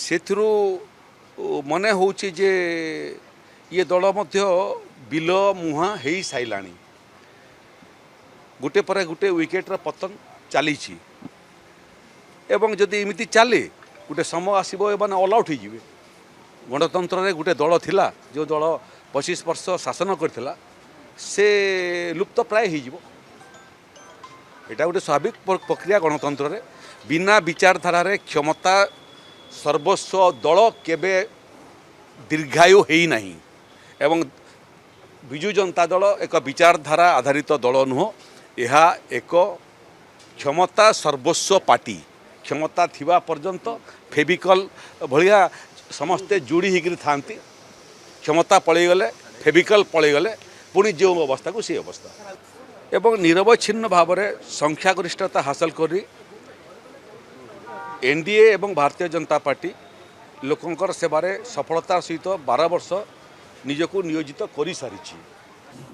ସେଥିରୁ ମନେ ହେଉଛି ଯେ ଇଏ ଦଳ ମଧ୍ୟ ବିଲ ମୁହାଁ ହେଇସାରିଲାଣି। गोटे पर गोटे विकेट्र पतन चली एवं जदि एमती चले गोटे समय आसो एने ऑल आउट हो गणतंत्र रे गोटे दल थिला जो दल 25 वर्ष शासन करथिला से लुप्त प्राय हो एटा गोटे स्वाभाविक प्रक्रिया गणतंत्र रे बिना विचारधारा रे क्षमता सर्वस्व दल केबे दीर्घायु है नहीं एवं विजु जनता दल एक विचारधारा आधारित दल नुह यह एक क्षमता सर्वस्व पार्टी क्षमता थिबा पर्यंत फेविकल भलिया समस्ते जोड़ी होकर था क्षमता पलैगले फेविकल पलैगले पुणी जो अवस्था को सी अवस्था एवं निरवच्छिन्न भाव में संख्यागरिष्ठता हासिल कर एनडीए एवं भारतीय जनता पार्टी लोकंकर सेवारे सफलतार सहित 12 वर्ष निजको नियोजित कर सारी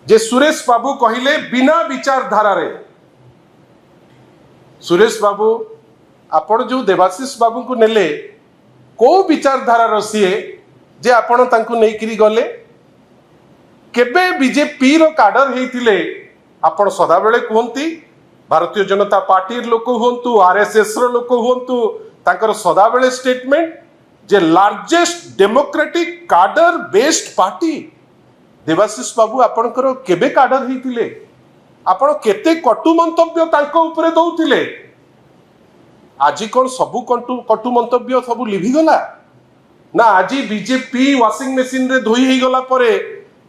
जे सुरेश बाबू कहले बिना विचारधारा रे सुरेश बाबू आपण जो देवाशीष बाबू को नेले को विचारधारा रसीए जे आपण तांको नेकरी गले केबे बीजेपी रो काडर हेतिले आपण सदा बेले कहंती भारतीय जनता पार्टी लोक होंतु आरएसएस रो लोक होंतु तांकर सदा बेले स्टेटमेंट जे largest democratic cadre based party Debashish Babu आपणकर केबे काडर हेतिले आपण केते कटु मंतव्य तांको ऊपर दउथिले आज कौन सबू कटु मंतव्य सब लिभि गला ना आज बीजेपी वाशिंग मशीन रे धोई ही गला परे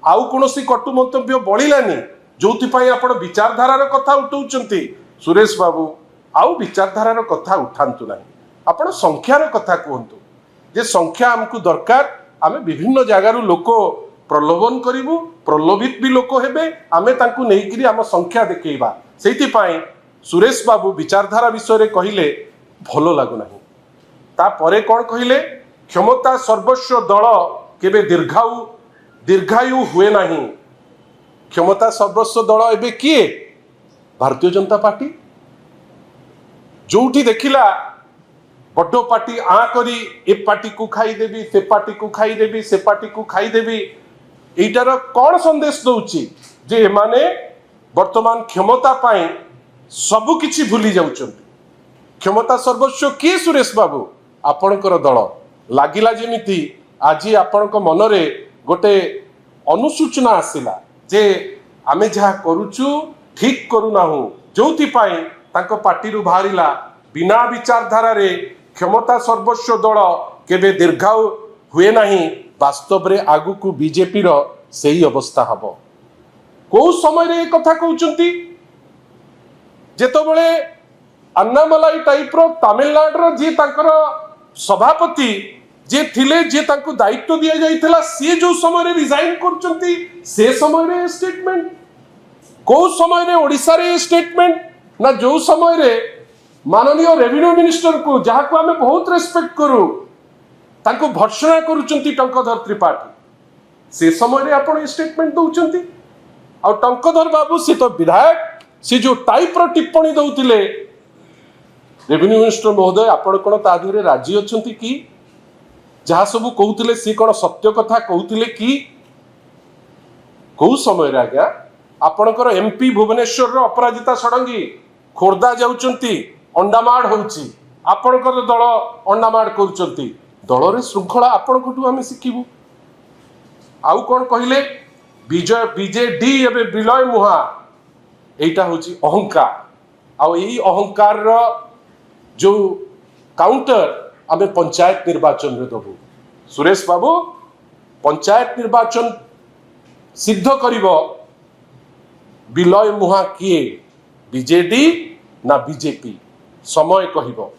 आउ कोनोसी कटु मंतव्य बळिलानी जोथि पई आपण विचारधारार कथा उठाउचंती सुरेश बाबू आउ विचारधारार कथा उठांतु नाही आपण संख्यार कथा कहंतु जे संख्या हमकु दरकार आमे विभिन्न जगारु लोक प्रलोभन करिवु प्रलोभित भी लोक हेबे आमे तांकु नेइकिरी आम संख्या देखेइबा सेति पई सुरेश बाबू विचारधारा विषय रे कहिले भलो लागु नाही ता परे कोन कहिले क्षमता सर्वस्व दल केबे दीर्घायु हुए नाही क्षमता सर्वस्व दल एबे किए भारतीय जनता पार्टी जोठी देखिला बड्डो पार्टी आ करी ए पार्टी को खाई देबी से पार्टी को खाई देबी से पार्टी को खाई देबी एटार कौन संदेश दउची जे एमाने वर्तमान क्षमता पाई सबु किछि भूली जाउचंती क्षमता सर्वस्व किए सुरेश बाबू आपणकर दल लागिला जेमिति आज आपणक मनरे गोटे अनुसूचना आसिला जे आमे जहा करूचु ठीक करूनाहु जोथि पाई तांको पार्टी रु बाहरिला बिना विचारधारा रे क्षमता सर्वस्व दल केबे दीर्घायु हुए नहीं वास्तव रे आगु को बीजेपी रो सही अवस्था हबो को समय रे कथा कहउचंती जेतो बेले अन्नामलाई टाइप रो तमिलनाडु रो जे तांकर सभापति जे थिले जे तांको दायित्व दिया जाइथला से जो समय रे रिजाइन करचंती से समय रे स्टेटमेंट को समय रे ओडिसा रे स्टेटमेंट ना जो समय रे माननीय रेवेन्यू मिनिस्टर को जहा को हमें बहुत रेस्पेक्ट करू तांको भर्सना करूचंती टंकधर त्रिपाठी से समय रे आपण स्टेटमेंट दउचंती आ टंकधर बाबू से तो विधायक से जो टाइप रो टिप्पणी दउतिले रेवेन्यू मिनिस्टर महोदय आपण कोन ता दिरे राजी अछंती कि जहा सब कहउतिले से कोन सत्य कथा कहउतिले कि को समय रे आज्ञा आपणकर एमपी भुवनेश्वर रो अपराजिता षडंगी खोर्धा जाउचंती अंडामाड़ होउची आपणकर दल अंडामाड़ करूचंती दल रे श्रृंखला आपणकटू आमे शिखिबू आउ कोन कहिले विजय बीजेडी एबे विलय मुहा एटा होची अहंकार आउ एई अहंकार रो जो काउंटर आमे पंचायत निर्वाचन रे दबू सुरेश बाबू पंचायत निर्वाचन सिद्ध करिवो विलय मुहा किए बीजेडी ना बीजेपी समय कहिबो।